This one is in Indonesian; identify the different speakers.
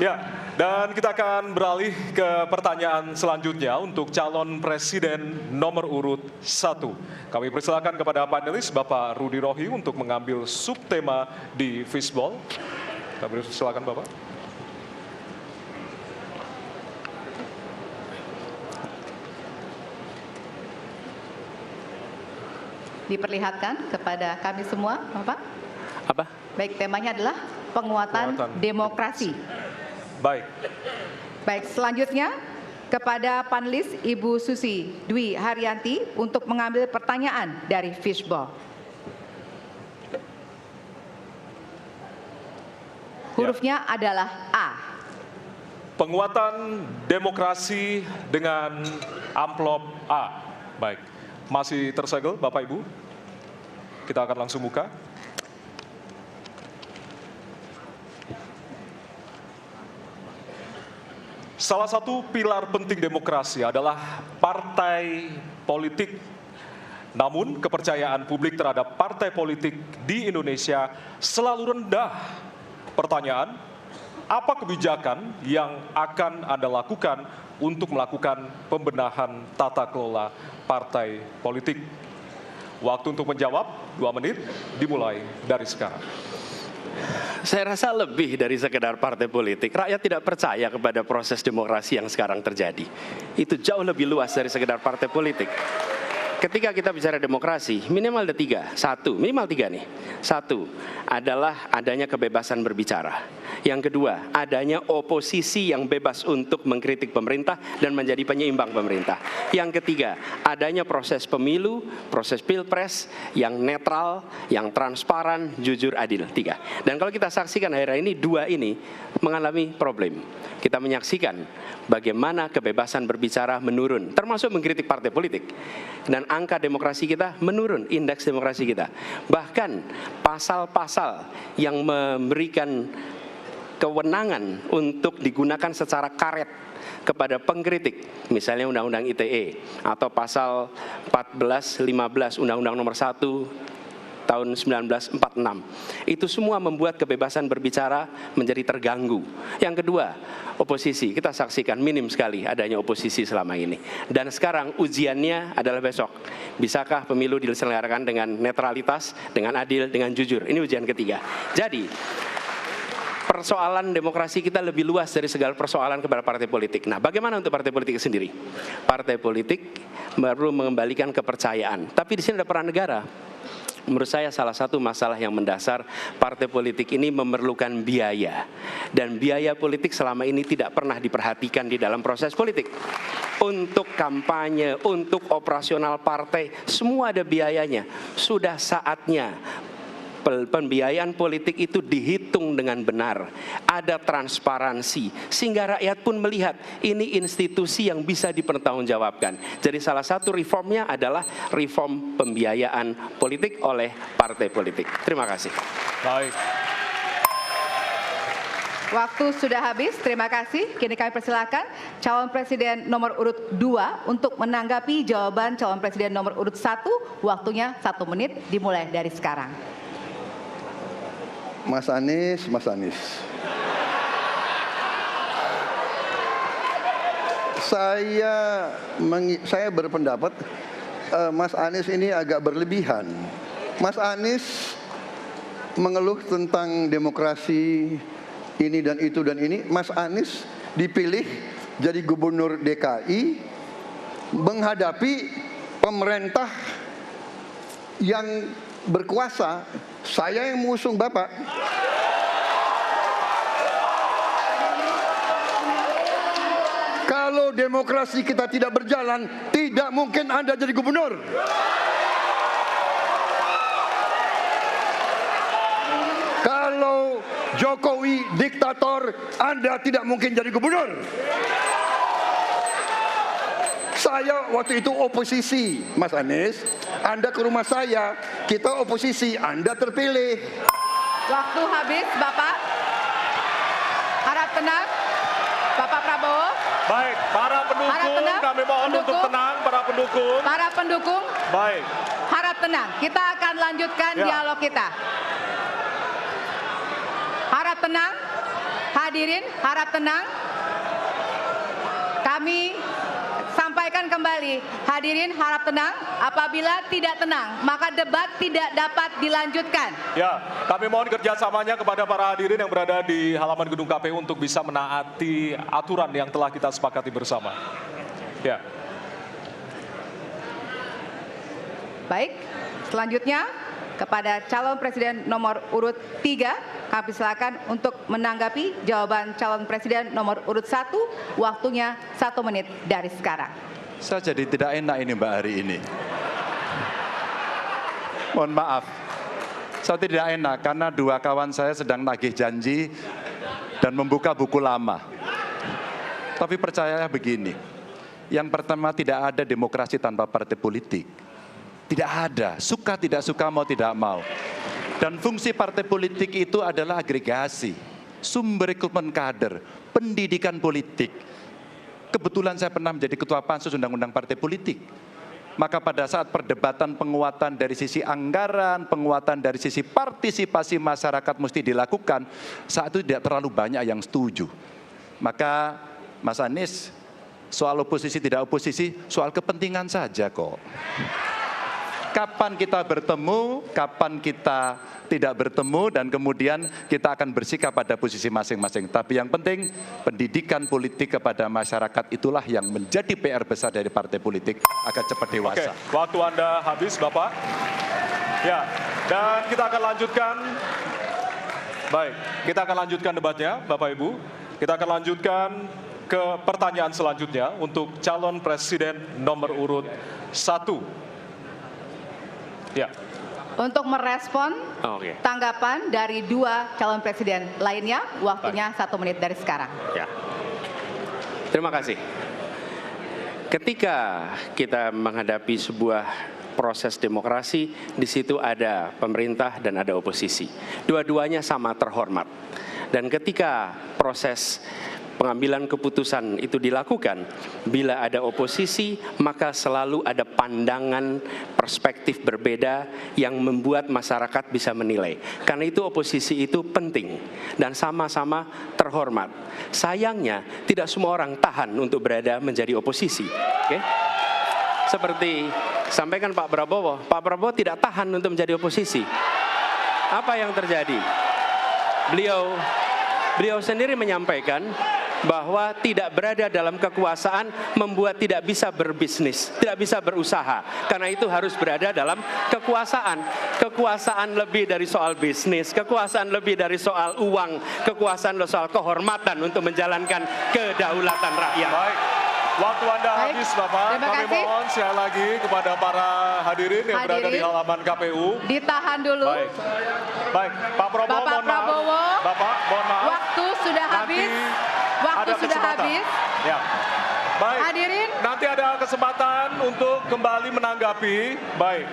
Speaker 1: Ya, dan kita akan beralih ke pertanyaan selanjutnya untuk calon presiden nomor urut 1. Kami persilakan kepada panelis Bapak Rudy Rohi untuk mengambil subtema di fishball. Kami persilakan Bapak.
Speaker 2: Diperlihatkan kepada kami semua, Bapak.
Speaker 3: Apa?
Speaker 2: Baik, temanya adalah penguatan demokrasi.
Speaker 1: Baik.
Speaker 2: Baik, selanjutnya kepada panelis Ibu Susi Dwi Haryanti untuk mengambil pertanyaan dari fishball. Hurufnya adalah A.
Speaker 1: Penguatan demokrasi dengan amplop A. Baik. Masih tersegel Bapak Ibu? Kita akan langsung buka. Salah satu pilar penting demokrasi adalah partai politik. Namun kepercayaan publik terhadap partai politik di Indonesia selalu rendah. Pertanyaan, apa kebijakan yang akan Anda lakukan untuk melakukan pembenahan tata kelola partai politik? Waktu untuk menjawab 2 menit dimulai dari sekarang.
Speaker 3: Saya rasa lebih dari sekedar partai politik. Rakyat tidak percaya kepada proses demokrasi yang sekarang terjadi. Itu jauh lebih luas dari sekedar partai politik. Ketika kita bicara demokrasi, minimal ada 3. Minimal 3 nih. 1 adalah adanya kebebasan berbicara. Yang kedua, adanya oposisi yang bebas untuk mengkritik pemerintah dan menjadi penyeimbang pemerintah. Yang ketiga, adanya proses pemilu, proses pilpres yang netral, yang transparan, jujur, adil. 3. Dan kalau kita saksikan akhir-akhir ini, 2 ini mengalami problem. Kita menyaksikan bagaimana kebebasan berbicara menurun, termasuk mengkritik partai politik. Dan angka demokrasi kita menurun, indeks demokrasi kita. Bahkan pasal-pasal yang memberikan kewenangan untuk digunakan secara karet kepada pengkritik, misalnya Undang-Undang ITE atau pasal 14, 15 Undang-Undang nomor 1 tahun 1946. Itu semua membuat kebebasan berbicara menjadi terganggu. Yang kedua, oposisi. Kita saksikan minim sekali adanya oposisi selama ini. Dan sekarang ujiannya adalah besok. Bisakah pemilu diselenggarakan dengan netralitas, dengan adil, dengan jujur? Ini ujian ketiga. Jadi, persoalan demokrasi kita lebih luas dari segala persoalan kepada partai politik. Nah, bagaimana untuk partai politik sendiri? Partai politik perlu mengembalikan kepercayaan. Tapi di sini ada peran negara. Menurut saya salah satu masalah yang mendasar partai politik ini memerlukan biaya. Dan biaya politik selama ini tidak pernah diperhatikan di dalam proses politik. Untuk kampanye, untuk operasional partai, semua ada biayanya. Sudah saatnya pembiayaan politik itu dihitung dengan benar, ada transparansi, sehingga rakyat pun melihat ini institusi yang bisa dipertanggungjawabkan. Jadi salah satu reformnya adalah reform pembiayaan politik oleh partai politik. Terima kasih.
Speaker 1: Baik.
Speaker 2: Waktu sudah habis, terima kasih. Kini kami persilakan calon presiden nomor urut 2 untuk menanggapi jawaban calon presiden nomor urut 1. Waktunya 1 menit dimulai dari sekarang.
Speaker 4: Mas Anies. Saya berpendapat Mas Anies ini agak berlebihan. Mas Anies mengeluh tentang demokrasi ini dan itu dan ini. Mas Anies dipilih jadi gubernur DKI menghadapi pemerintah yang berkuasa. Saya yang mengusung Bapak. Kalau demokrasi kita tidak berjalan, tidak mungkin Anda jadi gubernur. Kalau Jokowi diktator, Anda tidak mungkin jadi gubernur. Saya waktu itu oposisi, Mas Anies. Anda ke rumah saya, kita oposisi, Anda terpilih.
Speaker 2: Waktu habis, Bapak. Harap tenang, Bapak Prabowo.
Speaker 1: Baik, para pendukung, kami mohon untuk tenang, para pendukung.
Speaker 2: Para pendukung,
Speaker 1: baik.
Speaker 2: Harap tenang, kita akan lanjutkan dialog kita. Harap tenang, Hadirin harap tenang. Kami sampaikan kembali, hadirin harap tenang. Apabila tidak tenang, maka debat tidak dapat dilanjutkan.
Speaker 1: Ya, kami mohon kerjasamanya kepada para hadirin yang berada di halaman gedung KPU untuk bisa menaati aturan yang telah kita sepakati bersama. Ya.
Speaker 2: Baik, selanjutnya kepada calon presiden nomor urut 3, kami silakan untuk menanggapi jawaban calon presiden nomor urut 1, waktunya 1 menit dari sekarang.
Speaker 5: Saya jadi tidak enak ini Mbak hari ini. Mohon maaf, saya tidak enak karena dua kawan saya sedang nagih janji dan membuka buku lama. Tapi percaya begini, yang pertama tidak ada demokrasi tanpa partai politik. Tidak ada, suka tidak suka, mau tidak mau. Dan fungsi partai politik itu adalah agregasi, sumber rekrutmen kader, pendidikan politik. Kebetulan saya pernah menjadi ketua pansus undang-undang partai politik. Maka pada saat perdebatan penguatan dari sisi anggaran, penguatan dari sisi partisipasi masyarakat mesti dilakukan, saat itu tidak terlalu banyak yang setuju. Maka Mas Anies, soal oposisi tidak oposisi, soal kepentingan saja kok. Kapan kita bertemu, kapan kita tidak bertemu, dan kemudian kita akan bersikap pada posisi masing-masing. Tapi yang penting, pendidikan politik kepada masyarakat itulah yang menjadi PR besar dari partai politik agar cepat dewasa.
Speaker 1: Oke, waktu Anda habis, Bapak. Ya, dan kita akan lanjutkan. Baik, kita akan lanjutkan debatnya, Bapak Ibu. Kita akan lanjutkan ke pertanyaan selanjutnya untuk calon presiden nomor urut 1. Ya.
Speaker 2: Untuk merespon tanggapan dari dua calon presiden lainnya, waktunya 1 menit dari sekarang.
Speaker 3: Ya. Terima kasih. Ketika kita menghadapi sebuah proses demokrasi, di situ ada pemerintah dan ada oposisi. Dua-duanya sama terhormat. Dan ketika proses pengambilan keputusan itu dilakukan, bila ada oposisi, maka selalu ada pandangan perspektif berbeda yang membuat masyarakat bisa menilai. Karena itu oposisi itu penting dan sama-sama terhormat. Sayangnya tidak semua orang tahan untuk berada menjadi oposisi. Oke? Seperti sampaikan Pak Prabowo tidak tahan untuk menjadi oposisi. Apa yang terjadi? Beliau sendiri menyampaikan bahwa tidak berada dalam kekuasaan membuat tidak bisa berbisnis, tidak bisa berusaha. Karena itu harus berada dalam kekuasaan. Kekuasaan lebih dari soal bisnis, kekuasaan lebih dari soal uang, kekuasaan soal kehormatan untuk menjalankan kedaulatan rakyat.
Speaker 1: Baik, waktu Anda habis, Bapak. Kami mohon sekali lagi kepada para hadirin yang berada di halaman KPU.
Speaker 2: Ditahan dulu.
Speaker 1: Baik, Pak Prabowo,
Speaker 2: Bapak
Speaker 1: mohon maaf.
Speaker 2: Prabowo,
Speaker 1: Bapak, mohon maaf.
Speaker 2: Waktu sudah habis. Waktu
Speaker 1: ada
Speaker 2: sudah
Speaker 1: kesempatan.
Speaker 2: habis.
Speaker 1: Ya. Baik.
Speaker 2: Hadirin.
Speaker 1: Nanti ada kesempatan untuk kembali menanggapi. Baik.